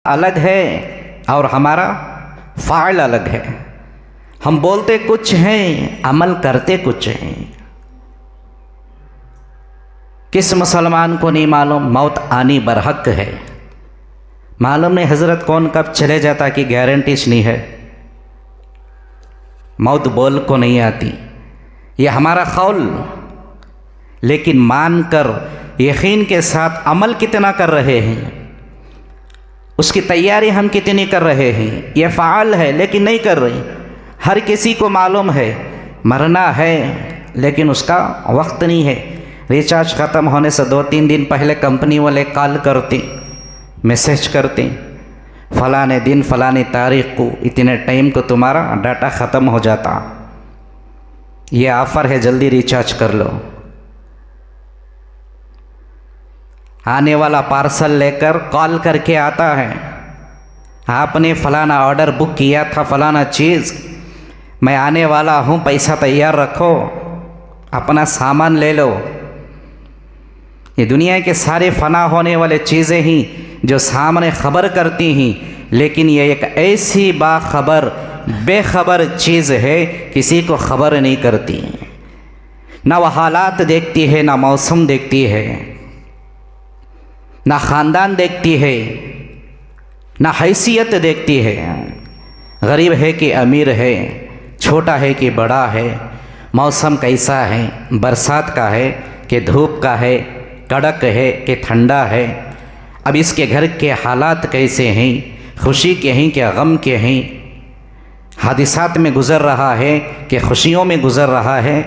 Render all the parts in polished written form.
अलग है और हमारा फ़ाइल अलग है। हम बोलते कुछ हैं, अमल करते कुछ हैं। किस मुसलमान को नहीं मालूम मौत आनी बरहक है? मालूम नहीं हज़रत कौन कब चले जाता कि गारंटीज नहीं है। मौत बोल को नहीं आती, ये हमारा कौल, लेकिन मान कर यकीन के साथ अमल कितना कर रहे हैं, उसकी तैयारी हम कितनी कर रहे हैं। ये फ़ाल है लेकिन नहीं कर रही। हर किसी को मालूम है मरना है, लेकिन उसका वक्त नहीं है। रिचार्ज ख़त्म होने से 2-3 दिन पहले कंपनी वाले कॉल करते, मैसेज करते, फ़लाने दिन फ़लानी तारीख़ को इतने टाइम को तुम्हारा डाटा ख़त्म हो जाता, ये ऑफ़र है, जल्दी रिचार्ज कर लो। आने वाला पार्सल लेकर कॉल करके आता है, आपने फ़लाना ऑर्डर बुक किया था, फ़लाना चीज़ मैं आने वाला हूँ, पैसा तैयार रखो, अपना सामान ले लो। ये दुनिया के सारे फ़ना होने वाले चीज़ें ही जो सामने ख़बर करती हैं, लेकिन ये एक ऐसी बाखबर बेखबर चीज़ है, किसी को ख़बर नहीं करती। ना वह हालात देखती है, ना मौसम देखती है, ना ख़ानदान देखती है, ना हैसियत देखती है। गरीब है कि अमीर है, छोटा है कि बड़ा है, मौसम कैसा है, बरसात का है कि धूप का है, कड़क है कि ठंडा है, अब इसके घर के हालात कैसे हैं, खुशी के हैं कि गम के हैं, हादिसात में गुज़र रहा है कि खुशियों में गुज़र रहा है,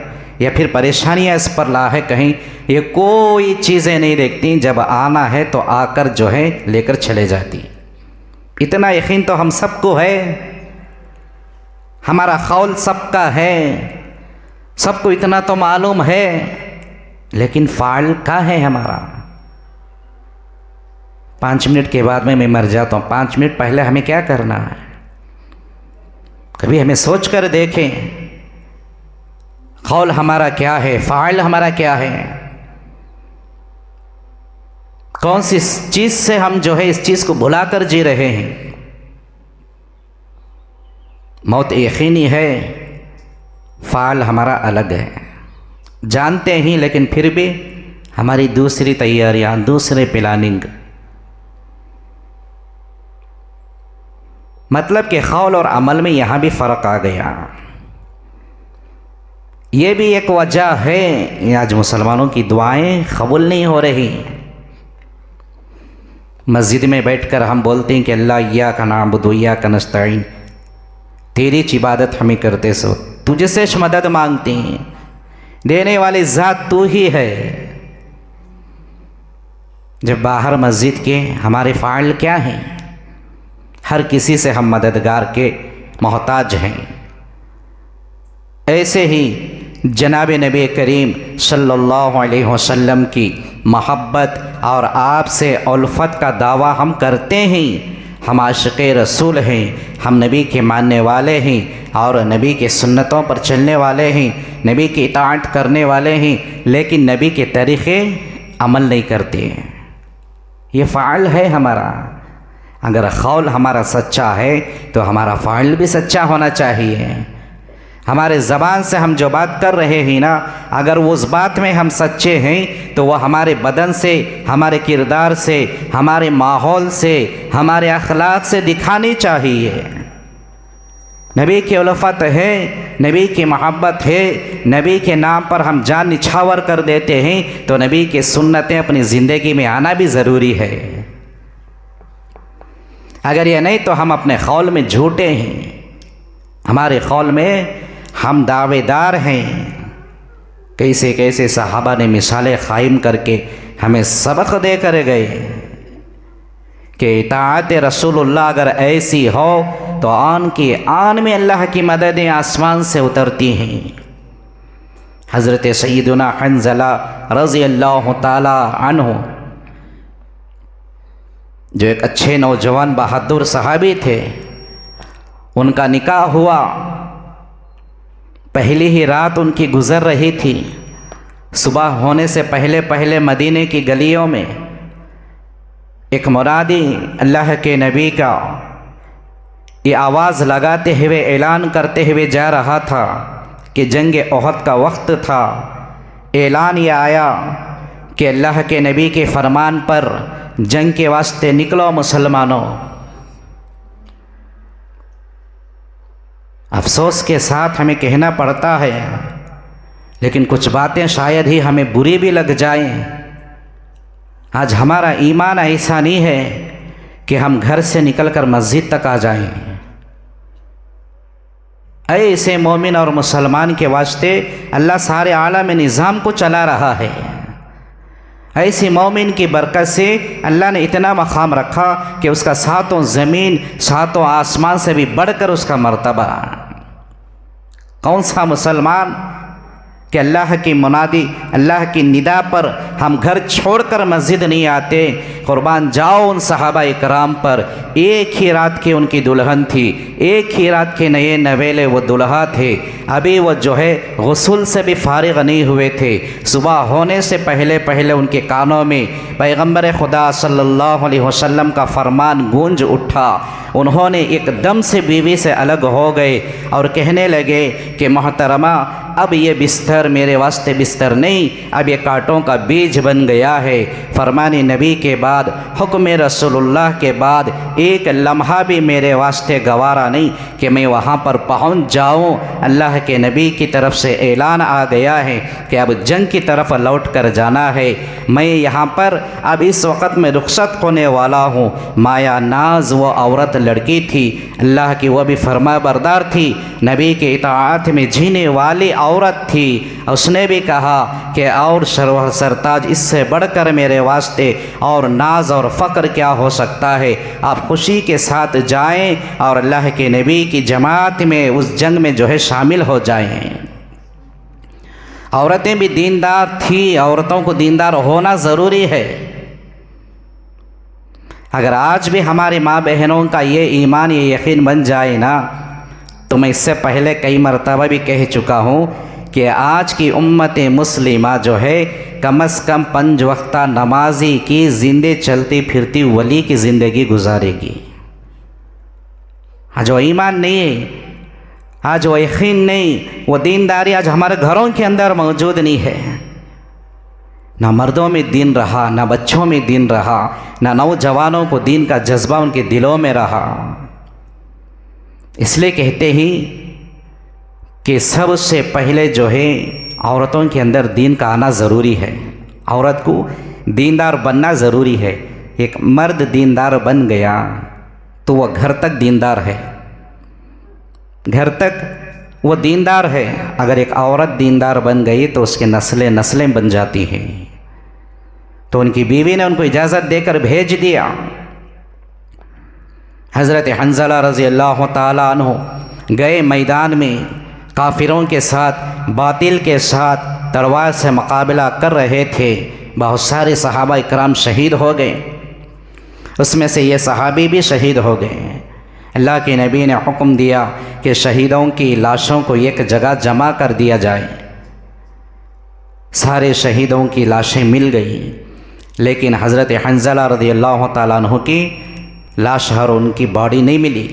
या फिर परेशानियां इस पर ला है कहीं, ये कोई चीज़ें नहीं देखती। जब आना है तो आकर जो है लेकर चले जाती। इतना यकीन तो हम सबको है, हमारा कौल सबका है, सबको इतना तो मालूम है, लेकिन फ़ाइल का है हमारा। 5 मिनट के बाद में मैं मर जाता हूँ, 5 मिनट पहले हमें क्या करना है? कभी हमें सोच कर देखें, कौल हमारा क्या है, फ़ाइल हमारा क्या है, कौन सी चीज़ से हम जो है इस चीज़ को भुला कर जी रहे हैं। मौत यकीनी है, फ़ाइल हमारा अलग है, जानते ही, लेकिन फिर भी हमारी दूसरी तैयारियां, दूसरे प्लानिंग। मतलब कि कौल और अमल में यहाँ भी फ़र्क आ गया। ये भी एक वजह है आज मुसलमानों की दुआएं कबूल नहीं हो रही। मस्जिद में बैठकर हम बोलते हैं कि अल्लाह इय्याका नअबुदु व इय्याका नस्तईन, तेरी इबादत हमें करते सो, तुझे से मदद मांगते हैं, देने वाली ज़ात तू ही है। जब बाहर मस्जिद के हमारे फ़ाइल क्या हैं? हर किसी से हम मददगार के मोहताज हैं। ऐसे ही जनाब नबी करीम सल्लल्लाहु अलैहि वसल्लम की मोहब्बत और आपसे उल्फत का दावा हम करते हैं। हम आशिक़े रसूल हैं, हम नबी के मानने वाले हैं और नबी के सुन्नतों पर चलने वाले हैं, नबी की इताअत करने वाले हैं, लेकिन नबी के तरीक़े अमल नहीं करते हैं। ये फ़ाइल है हमारा। अगर कौल हमारा सच्चा है तो हमारा फ़ाइल भी सच्चा होना चाहिए। हमारे ज़बान से हम जो बात कर रहे हैं ना, अगर उस बात में हम सच्चे हैं तो वह हमारे बदन से, हमारे किरदार से, हमारे माहौल से, हमारे अखलाक से दिखानी चाहिए। नबी की उल्फत है, नबी की मोहब्बत है, नबी के नाम पर हम जान निछावर कर देते हैं, तो नबी की सुन्नतें अपनी ज़िंदगी में आना भी ज़रूरी है। अगर ये नहीं तो हम अपने कौल में झूठे हैं। हमारे कौल में हम दावेदार हैं। कैसे कैसे सहाबा ने मिसालें कायम करके हमें सबक दे कर गए कि इताअत रसूलुल्लाह अगर ऐसी हो तो आन की आन में अल्लाह की मददें आसमान से उतरती हैं। हज़रत सैयदना हंज़ला रज़ी अल्लाह ताला अन्हु, जो एक अच्छे नौजवान बहादुर सहाबी थे, उनका निकाह हुआ। पहली ही रात उनकी गुज़र रही थी। सुबह होने से पहले पहले मदीने की गलियों में एक मुनादी अल्लाह के नबी का ये आवाज़ लगाते हुए ऐलान करते हुए जा रहा था कि जंग ओहद का वक्त था। ऐलान ये आया कि अल्लाह के नबी के फरमान पर जंग के वास्ते निकलो मुसलमानों। अफसोस के साथ हमें कहना पड़ता है, लेकिन कुछ बातें शायद ही हमें बुरी भी लग जाएं। आज हमारा ईमान ऐसा नहीं है कि हम घर से निकलकर मस्जिद तक आ जाएं। ऐसे मोमिन और मुसलमान के वास्ते अल्लाह सारे आलम में निज़ाम को चला रहा है। ऐसी मोमिन की बरकत से अल्लाह ने इतना मकाम रखा कि उसका सातों ज़मीन सातों आसमान से भी बढ़कर उसका मर्तबा। कौन सा मुसलमान कि अल्लाह की मुनादी अल्लाह की निदा पर हम घर छोड़कर मस्जिद नहीं आते। कुर्बान जाओ उन सहाबा इकराम पर, एक ही रात की उनकी दुल्हन थी, एक ही रात के नए नवेले वो दुल्हा थे। अभी वो जो है गुस्ल से भी फारिग नहीं हुए थे। सुबह होने से पहले पहले उनके कानों में पैगंबर खुदा सल्लल्लाहु अलैहि वसल्लम का फरमान गूंज उठा। उन्होंने एकदम से बीवी से अलग हो गए और कहने लगे कि मोहतरमा अब ये बिस्तर मेरे वास्ते बिस्तर नहीं, अब ये कांटों का बीज बन गया है। फरमानी नबी के बाद, हुक्म रसूलुल्लाह के बाद एक लम्हा भी मेरे वास्ते गवारा नहीं कि मैं वहाँ पर पहुँच जाऊँ। अल्लाह के नबी की तरफ से ऐलान आ गया है कि अब जंग की तरफ लौट कर जाना है। मैं यहाँ पर अब इस वक़्त में रुखसत होने वाला हूँ। माया नाज वो औरत लड़की थी, अल्लाह की वो भी फरमा बरदार थी, नबी के इताअत में जीने वाली औरत थी। उसने भी कहा कि और सरताज इससे बढ़कर मेरे वास्ते और नाज और फ़क्र क्या हो सकता है। आप खुशी के साथ जाएं और अल्लाह के नबी की जमात में उस जंग में जो है शामिल हो जाएं। औरतें भी दीनदार थी, औरतों को दीनदार होना ज़रूरी है। अगर आज भी हमारी माँ बहनों का ये ईमान ये यकीन बन जाए ना, तो मैं इससे पहले कई मरतबा भी कह चुका हूँ कि आज की उम्मत मुस्लिमा जो है कम अज़ कम 5 वक्ता नमाजी की जिंदे चलती फिरती वली की ज़िंदगी गुजारेगी। आज वो ईमान नहीं है, आज वो यकीन नहीं, वो दीनदारी आज हमारे घरों के अंदर मौजूद नहीं है। ना मर्दों में दीन रहा, ना बच्चों में दीन रहा, ना नौजवानों को दीन का जज्बा उनके दिलों में रहा। इसलिए कहते ही कि सबसे पहले जो है औरतों के अंदर दीन का आना ज़रूरी है। औरत को दीनदार बनना ज़रूरी है। एक मर्द दीनदार बन गया तो वह घर तक दीनदार है, घर तक वो दीनदार है। अगर एक औरत दीनदार बन गई तो उसके नस्लें बन जाती हैं। तो उनकी बीवी ने उनको इजाज़त देकर भेज दिया। हज़रत हंज़ला रज़ी अल्लाह ताला अन्हु गए मैदान में, काफिरों के साथ बातिल के साथ तलवार से मुकाबला कर रहे थे। बहुत सारे सहाबा इकराम शहीद हो गए, उसमें से ये सहाबी भी शहीद हो गए। अल्लाह के नबी ने हुक्म दिया कि शहीदों की लाशों को एक जगह जमा कर दिया जाए। सारे शहीदों की लाशें मिल गई, लेकिन हज़रत हंज़ला रज़ियल्लाहु ताला अन्हु की लाश और उनकी बॉडी नहीं मिली।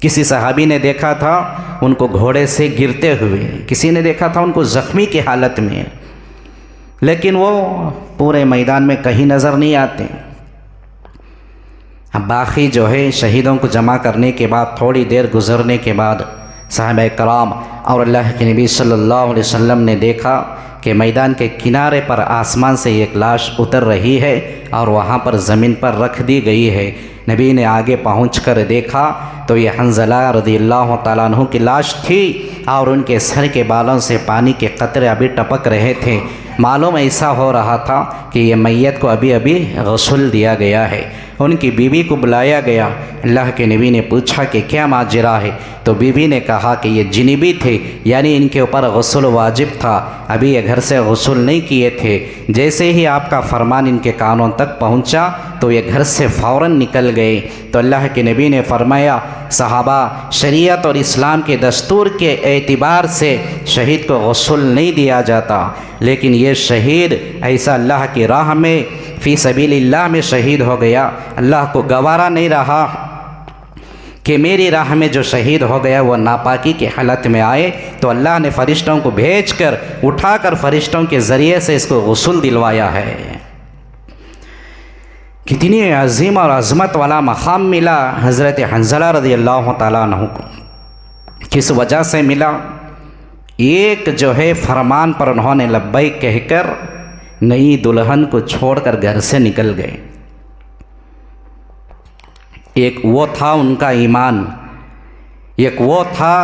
किसी सहाबी ने देखा था उनको घोड़े से गिरते हुए, किसी ने देखा था उनको ज़ख्मी की हालत में, लेकिन वो पूरे मैदान में कहीं नज़र नहीं आते। अब बाकी जो है शहीदों को जमा करने के बाद थोड़ी देर गुजरने के बाद साहबा कराम और अल्लाह के नबी सल्लल्लाहु अलैहि वसल्लम ने देखा कि मैदान के किनारे पर आसमान से एक लाश उतर रही है और वहाँ पर ज़मीन पर रख दी गई है। नबी ने आगे पहुंचकर देखा तो ये हंज़ला रज़ियल्लाहु ताला अन्हु की लाश थी और उनके सर के बालों से पानी के कतरे अभी टपक रहे थे। मालूम ऐसा हो रहा था कि ये मैयत को अभी अभी गुस्ल दिया गया है। उनकी बीवी को बुलाया गया। अल्लाह के नबी ने पूछा कि क्या माजरा है, तो बीवी ने कहा कि ये जिनिबी थे, यानी इनके ऊपर गुस्ल वाजिब था, अभी ये घर से गुस्ल नहीं किए थे। जैसे ही आपका फरमान इनके कानों तक पहुंचा तो ये घर से फ़ौरन निकल गए। तो अल्लाह के नबी ने फरमाया सहाबा शरीयत और इस्लाम के दस्तूर के एतबार से शहीद को गुस्ल नहीं दिया जाता, लेकिन ये शहीद ऐसा अल्लाह की राह में फ़ी सबीलिल्लाह में शहीद हो गया। अल्लाह को गवारा नहीं रहा कि मेरी राह में जो शहीद हो गया वो नापाकी की हालत में आए, तो अल्लाह ने फ़रिश्तों को भेजकर उठाकर फ़रिश्तों के ज़रिए से इसको गुस्ल दिलवाया है। कितनी अजीम और अज़मत वाला मकाम मिला हज़रत हंज़ला रज़ियल्लाहु ताला अन्हु को। किस वजह से मिला? एक जो है फरमान पर उन्होंने लब्बैक कहकर नई दुल्हन को छोड़कर घर से निकल गए। एक वो था उनका ईमान, एक वो था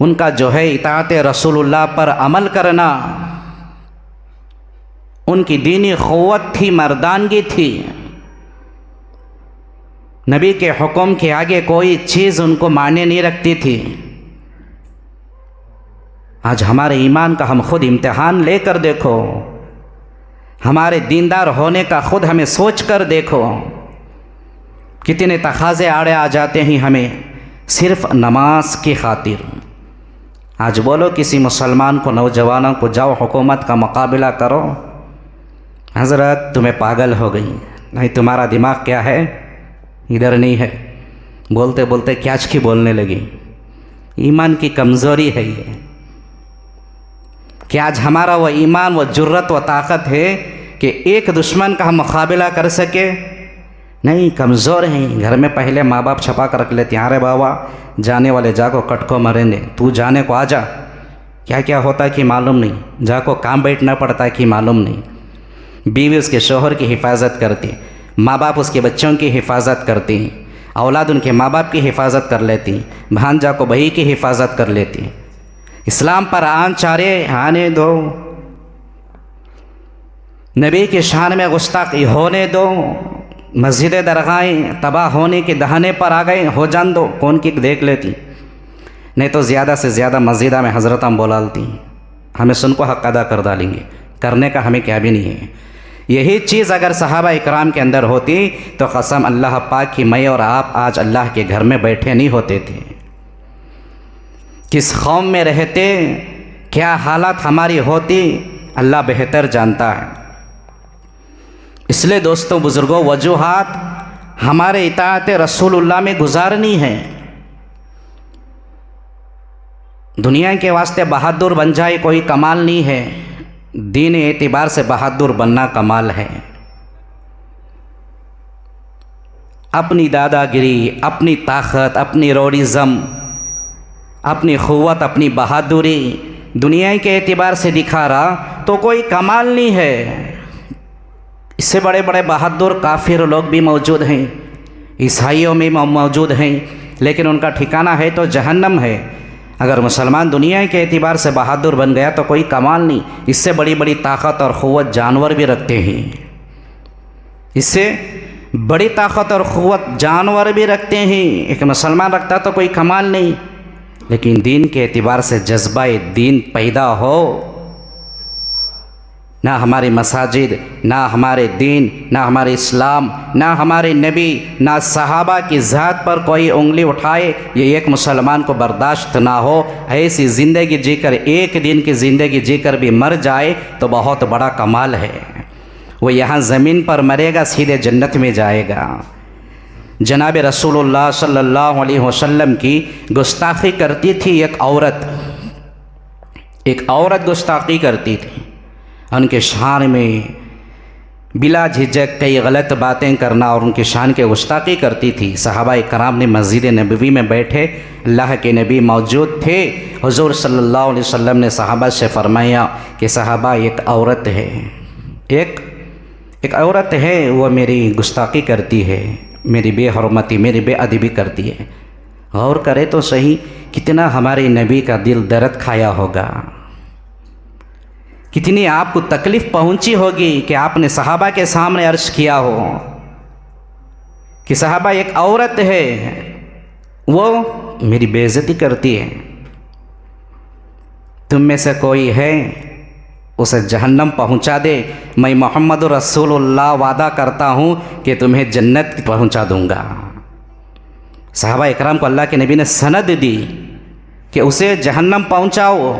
उनका जो है इताअत रसूलुल्लाह पर अमल करना, उनकी दीनी क़ुव्वत थी, मर्दानगी थी। नबी के हुक्म के आगे कोई चीज़ उनको मायने नहीं रखती थी। आज हमारे ईमान का हम खुद इम्तिहान लेकर देखो, हमारे दीनदार होने का खुद हमें सोच कर देखो। कितने तकाज़े आड़े आ जाते हैं हमें सिर्फ़ नमाज की खातिर। आज बोलो किसी मुसलमान को, नौजवानों को, जाओ हुकूमत का मुकाबला करो, हज़रत तुम्हें पागल हो गई, नहीं तुम्हारा दिमाग क्या है, इधर नहीं है। बोलते बोलते क्या की बोलने लगी। ईमान की कमज़ोरी है ये कि आज हमारा वो ईमान, वो जुर्रत, वो ताकत है कि एक दुश्मन का हम मुकाबला कर सके, नहीं, कमज़ोर हैं। घर में पहले माँ बाप छपा कर रख लेते हैं, अरे बाबा जाने वाले जाको कटको मरेंगे, तू जाने को आ जा। क्या क्या होता है कि मालूम नहीं, जाको काम बैठना पड़ता है कि मालूम नहीं। बीवी उसके शोहर की हिफाजत करती, माँ बाप उसके बच्चों की हिफाजत करती, औलाद उनके माँ बाप की हिफाजत कर लेती, भांजा को बही की हिफाजत कर लेती। इस्लाम पर आन चारे आने दो, नबी की शान में गुस्ताखी होने दो, मस्जिद दरगाहें तबाह होने के दहाने पर आ गए, हो जान दो, कौन की देख लेती। नहीं तो ज़्यादा से ज़्यादा मस्जिदा में हज़रत हम बोलाती, हमें सुन को हक़ अदा कर डालेंगे, करने का हमें क्या भी नहीं है। यही चीज़ अगर सहाबा इकराम के अंदर होती तो कसम अल्लाह पाक की, मैं और आप आज अल्लाह के घर में बैठे नहीं होते थे। किस कौम में रहते, क्या हालत हमारी होती, अल्लाह बेहतर जानता है। इसलिए दोस्तों बुज़ुर्गों, वजूहात हमारे इताअत रसूलुल्लाह में गुजारनी है। दुनिया के वास्ते बहादुर बन जाए कोई कमाल नहीं है, दीन एतबार से बहादुर बनना कमाल है। अपनी दादागिरी, अपनी ताकत, अपनी रोडिज़म, अपनी क़ुव्वत, अपनी बहादुरी दुनिया के एतबार से दिखा रहा तो कोई कमाल नहीं है। इससे बड़े बड़े बहादुर काफिर लोग भी मौजूद हैं, ईसाइयों में मौजूद हैं, लेकिन उनका ठिकाना है तो जहन्नम है। अगर मुसलमान दुनिया के एतबार से बहादुर बन गया तो कोई कमाल नहीं। इससे बड़ी बड़ी ताकत और क़ुव्वत जानवर भी रखते हैं, इससे बड़ी ताकत और क़ुव्वत जानवर भी रखते हैं। एक मुसलमान रखता तो कोई कमाल नहीं, लेकिन दीन के एतबार से जज्बा दीन पैदा हो, ना हमारे मसाजिद, ना हमारे दीन, ना हमारे इस्लाम, ना हमारे नबी, ना सहाबा की ज़ात पर कोई उंगली उठाए, ये एक मुसलमान को बर्दाश्त ना हो। ऐसी ज़िंदगी जीकर, एक दिन की ज़िंदगी जीकर भी मर जाए तो बहुत बड़ा कमाल है। वो यहाँ ज़मीन पर मरेगा, सीधे जन्नत में जाएगा। जनाब रसूलुल्लाह सल्लल्लाहु अलैहि वसल्लम की गुस्ताखी करती थी एक औरत गुस्ताखी करती थी। उनके शान में बिला झिझक कई गलत बातें करना और उनके शान के गुस्ताखी करती थी। सहाबाए कराम ने मस्जिद नबवी में बैठे, अल्लाह के नबी मौजूद थे। हुज़ूर सल्लल्लाहु अलैहि वसल्लम ने सहाबा से फरमाया कि सहाबा एक औरत है, एक औरत है, वो मेरी गुस्ताखी करती है, मेरी बेहरमती, मेरी बेअदबी करती है। गौर करे तो सही, कितना हमारे नबी का दिल दर्द खाया होगा, कितनी आपको तकलीफ़ पहुंची होगी कि आपने सहाबा के सामने अर्ज़ किया हो कि सहाबा एक औरत है, वो मेरी बेइज्जती करती है। तुम में से कोई है उसे जहन्नम पहुंचा दे, मैं मोहम्मद रसूलुल्लाह वादा करता हूं कि तुम्हें जन्नत पहुंचा दूंगा। सहाबा इकराम को अल्लाह के नबी ने सनद दी कि उसे जहन्नम पहुंचाओ,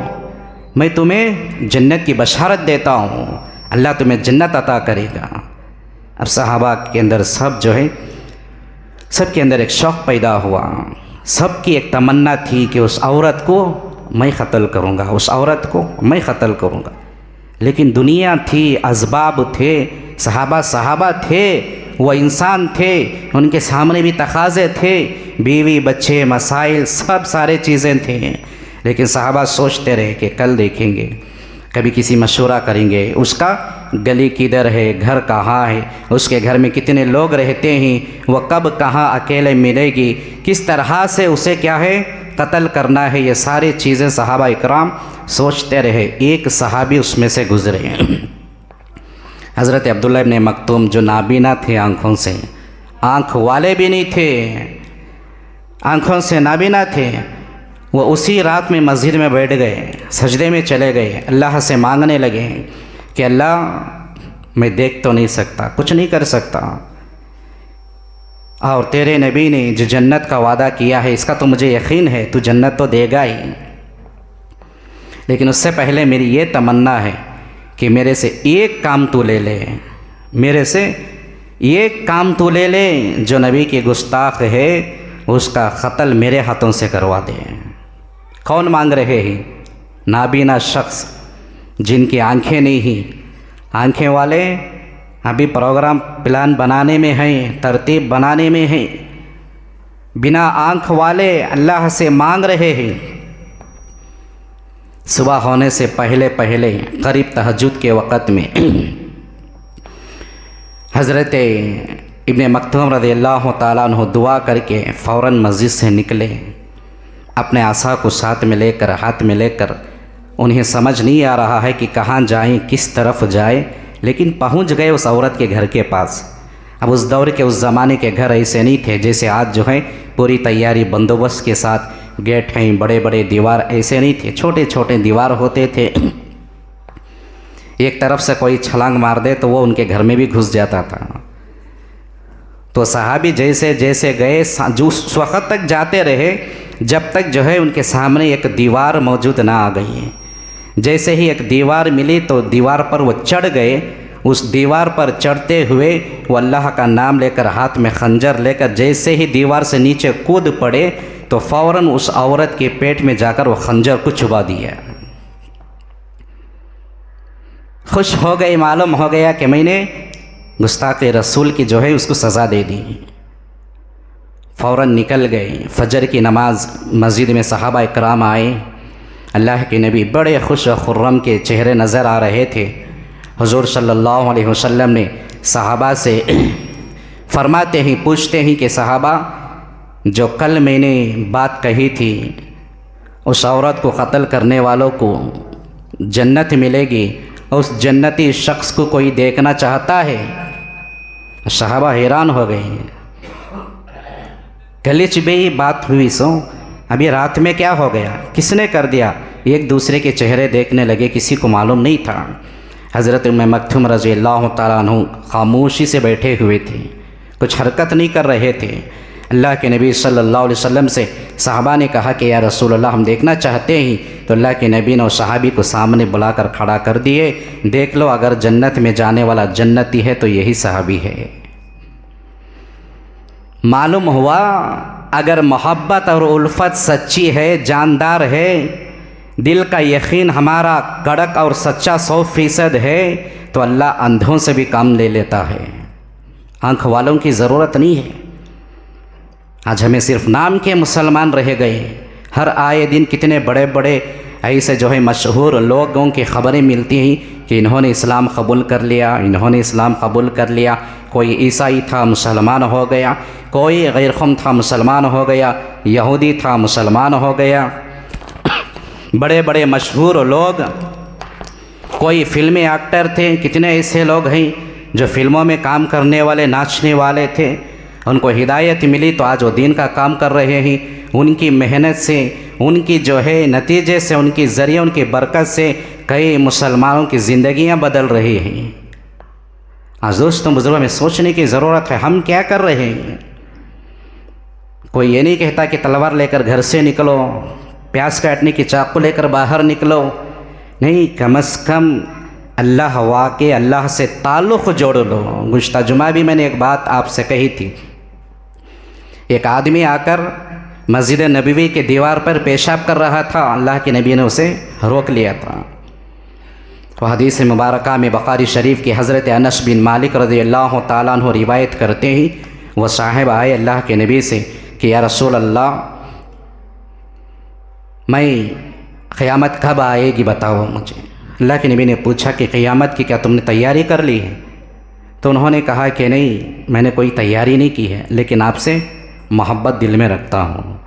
मैं तुम्हें जन्नत की बशारत देता हूँ, अल्लाह तुम्हें जन्नत अता करेगा। अब सहाबा के अंदर सब जो है, सब के अंदर एक शौक़ पैदा हुआ, सब की एक तमन्ना थी कि उस औरत को मैं क़त्ल करूँगा, उस औरत को मैं क़त्ल करूँगा। लेकिन दुनिया थी, असबाब थे, सहाबा थे, वो इंसान थे, उनके सामने भी तकाज़े थे, बीवी बच्चे मसाइल सब सारे चीज़ें थे। लेकिन सहाबा सोचते रहे कि कल देखेंगे, कभी किसी मशवरा करेंगे, उसका गली किधर है, घर कहाँ है, उसके घर में कितने लोग रहते हैं, वह कब कहाँ अकेले मिलेगी, किस तरह से उसे क्या है कत्ल करना है। ये सारी चीज़ें सहाबा इकराम सोचते रहे। एक सहाबी उसमें से गुज़रे, हज़रत अब्दुल्लाह इब्न मक्तूम, जो नाबीना थे, आँखों से, आँख वाले भी नहीं थे, आँखों से नाबीना थे। वो उसी रात में मस्जिद में बैठ गए, सजदे में चले गए, अल्लाह से मांगने लगे कि अल्लाह मैं देख तो नहीं सकता, कुछ नहीं कर सकता, और तेरे नबी ने जो जन्नत का वादा किया है इसका तो मुझे यकीन है, तू जन्नत तो देगा ही। लेकिन उससे पहले मेरी ये तमन्ना है कि मेरे से एक काम तू ले ले, मेरे से एक काम तू ले ले, जो नबी की गुस्ताख है उसका क़त्ल मेरे हाथों से करवा दे। कौन मांग रहे हैं? नाबीना शख्स, जिनकी आंखें नहीं हैं। आंखें वाले अभी प्रोग्राम प्लान बनाने में हैं, तरतीब बनाने में हैं। बिना आंख वाले अल्लाह से मांग रहे हैं। सुबह होने से पहले पहले करीब तहज्जुद के वक़्त में हज़रत इब्ने मक्तूम रज़ियल्लाहु ताला अन्हु दुआ करके फ़ौरन मस्जिद से निकले, अपने आसा को साथ में लेकर, हाथ में लेकर। उन्हें समझ नहीं आ रहा है कि कहाँ जाएं, किस तरफ जाए, लेकिन पहुंच गए उस औरत के घर के पास। अब उस दौर के, उस ज़माने के घर ऐसे नहीं थे जैसे आज जो है पूरी तैयारी बंदोबस्त के साथ, गेट हैं, बड़े बड़े दीवार, ऐसे नहीं थे, छोटे छोटे दीवार होते थे। एक तरफ से कोई छलांग मार दे तो वो उनके घर में भी घुस जाता था। तो सहाबी जैसे जैसे गए, जो उस वक़्त तक जाते रहे जब तक जो है उनके सामने एक दीवार मौजूद ना आ गई है। जैसे ही एक दीवार मिली तो दीवार पर वो चढ़ गए। उस दीवार पर चढ़ते हुए वो अल्लाह का नाम लेकर, हाथ में खंजर लेकर जैसे ही दीवार से नीचे कूद पड़े तो फ़ौरन उस औरत के पेट में जाकर वो खंजर को चुबा दिया। खुश हो गए, मालूम हो गया कि मैंने गुस्ताख़ रसूल की जो है उसको सज़ा दे दी। फ़ौरन निकल गए। फजर की नमाज मस्जिद में सहाबा इकराम आए। अल्लाह के नबी बड़े खुश व खुर्रम के चेहरे नज़र आ रहे थे। हुज़ूर सल्लल्लाहु अलैहि वसल्लम ने सहाबा से फरमाते हैं, पूछते हैं कि सहाबा, जो कल मैंने बात कही थी, उस औरत को क़त्ल करने वालों को जन्नत मिलेगी, उस जन्नती शख्स को कोई देखना चाहता है? सहाबा हैरान हो गए। गलीच भी बात हुई सो, अभी रात में क्या हो गया, किसने कर दिया? एक दूसरे के चेहरे देखने लगे, किसी को मालूम नहीं था। हज़रत उम्मे मक्तूम रज़ियल्लाहु ताला अन्हु खामोशी से बैठे हुए थे, कुछ हरकत नहीं कर रहे थे। अल्लाह के नबी सल्लल्लाहु अलैहि वसल्लम से सहाबा ने कहा कि या रसूल अल्लाह, हम देखना चाहते हैं। तो अल्लाह के नबी ने उस सहाबी को सामने बुलाकर खड़ा कर दिए। देख लो, अगर जन्नत में जाने वाला जन्नती है तो यही सहाबी है। मालूम हुआ अगर मोहब्बत और उल्फत सच्ची है, जानदार है, दिल का यकीन हमारा कड़क और सच्चा 100% है, तो अल्लाह अंधों से भी काम ले लेता है। आँख वालों की ज़रूरत नहीं है। आज हमें सिर्फ नाम के मुसलमान रह गए। हर आए दिन कितने बड़े बड़े ऐसे जो है मशहूर लोगों की ख़बरें मिलती हैं कि इन्होंने इस्लाम कबूल कर लिया, इन्होंने इस्लाम कबूल कर लिया। कोई ईसाई था, मुसलमान हो गया, कोई गैरक़ौम था, मुसलमान हो गया, यहूदी था, मुसलमान हो गया। बड़े बड़े मशहूर लोग, कोई फिल्मी एक्टर थे, कितने ऐसे लोग हैं जो फिल्मों में काम करने वाले, नाचने वाले थे, उनको हिदायत मिली तो आज वो दीन का काम कर रहे हैं। उनकी मेहनत से, उनकी जो है नतीजे से, उनके ज़रिए, उनकी बरकत से कई मुसलमानों की ज़िंदगियां बदल रही हैं। आज दोस्तों बुजुर्गों में सोचने की ज़रूरत है, हम क्या कर रहे हैं। कोई ये नहीं कहता कि तलवार लेकर घर से निकलो, प्याज काटने की चाकू लेकर बाहर निकलो। नहीं, कम से कम अल्लाह वाक़ई अल्लाह से ताल्लुक़ जोड़ लो। गुज़िश्ता जुमा भी मैंने एक बात आपसे कही थी। एक आदमी आकर मस्जिद नबवी के दीवार पर पेशाब कर रहा था, अल्लाह के नबी ने उसे रोक लिया था। वह हदीस मुबारका में बुखारी शरीफ की हज़रत अनस बिन मालिक रज़ियल्लाहु ताला अन्हु रिवायत करते ही वह साहिब आए अल्लाह के नबी से कि या रसूल अल्लाह, मैं क़यामत कब आएगी बताओ मुझे। अल्लाह के नबी ने पूछा कि क़यामत की क्या तुमने तैयारी कर ली है? तो उन्होंने कहा कि नहीं, मैंने कोई तैयारी नहीं की है, लेकिन आपसे मोहब्बत दिल में रखता हूँ।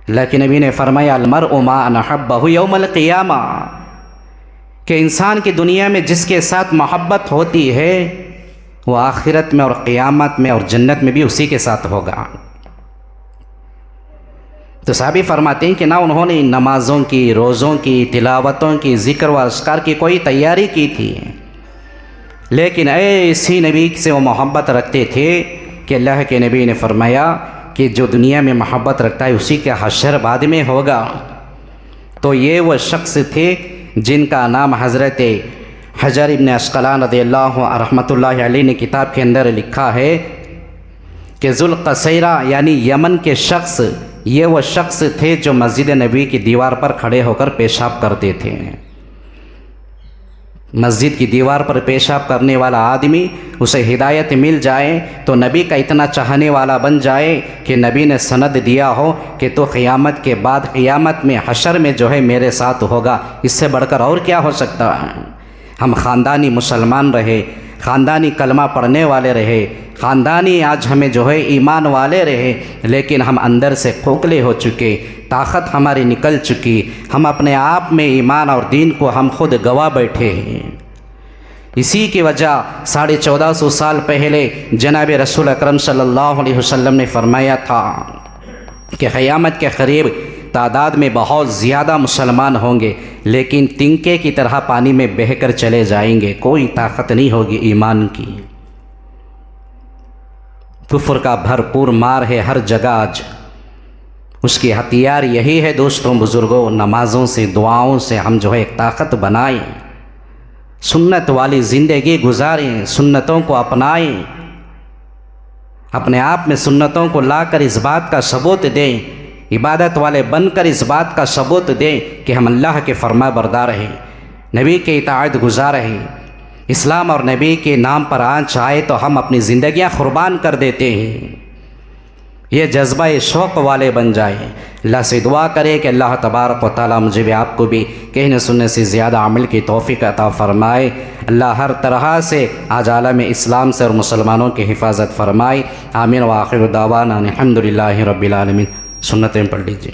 अल्लाह के नबी ने फरमाया अलमर्उ मा मन अहब्बहु यौमल क़ियामा, कि इंसान की दुनिया में जिसके साथ मोहब्बत होती है वो आखिरत में और क़ियामत में और जन्नत में भी उसी के साथ होगा। तो साहबी फरमाते हैं कि ना उन्होंने नमाज़ों की, रोज़ों की, तिलावतों की, ज़िक्र व अस्कार की कोई तैयारी की थी, लेकिन ऐसी नबी से वो मोहब्बत रखते थे कि अल्लाह के नबी ने फरमाया कि जो दुनिया में मोहब्बत रखता है उसी का हशर बाद में होगा। तो ये वो शख्स थे जिनका नाम हज़रत हजर इब्न अस्क़लान रज़ियल्लाहु रहमतुल्लाहि अलैहि ने किताब के अंदर लिखा है कि ज़ुल्क़सैरा यानी यमन के शख्स, ये वो शख्स थे जो मस्जिद नबी की दीवार पर खड़े होकर पेशाब करते थे। मस्जिद की दीवार पर पेशाब करने वाला आदमी, उसे हिदायत मिल जाए तो नबी का इतना चाहने वाला बन जाए कि नबी ने सनद दिया हो कि तो क़ियामत के बाद क़ियामत में हशर में जो है मेरे साथ होगा। इससे बढ़कर और क्या हो सकता है? हम ख़ानदानी मुसलमान रहे, ख़ानदानी कलमा पढ़ने वाले रहे, ख़ानदानी आज हमें जो है ईमान वाले रहे, लेकिन हम अंदर से खोखले हो चुके, ताकत हमारी निकल चुकी, हम अपने आप में ईमान और दीन को हम खुद गवा बैठे हैं। इसी की वजह 1450 साल पहले जनाब रसूल अकरम सल्लल्लाहु अलैहि वसल्लम ने फरमाया था कि क़यामत के करीब तादाद में बहुत ज़्यादा मुसलमान होंगे, लेकिन तिनके की तरह पानी में बहकर चले जाएंगे, कोई ताकत नहीं होगी ईमान की। कुफ्र का भरपूर मार है हर जगह आज, उसकी हथियार यही है दोस्तों बुज़ुर्गों, नमाज़ों से, दुआओं से हम जो है एक ताकत बनाएं, सुन्नत वाली ज़िंदगी गुजारें, सुन्नतों को अपनाएं, अपने आप में सुन्नतों को लाकर इस बात का सबूत दें, इबादत वाले बनकर इस बात का सबूत दें कि हम अल्लाह के फरमा बरदार हैं, नबी के इताअत गुज़ार हैं। इस्लाम और नबी के नाम पर आँच आए तो हम अपनी ज़िंदगियाँ क़ुरबान कर देते हैं। ये जज्बा शौक़ वाले बन जाए। अल्लाह से दुआ करे कि अल्लाह तबारक व तआला मुझे भी आपको भी कहने सुनने से ज़्यादा अमल की तौफ़ीक़ अता फ़रमाए। अल्लाह हर तरह से आज आलम इस्लाम से और मुसलमानों की हिफाजत फ़रमाए। आमीन व आखिर दावाना अल्हम्दुलिल्लाहि रब्बिल आलमीन। सुन्नतें पढ़ लीजिए।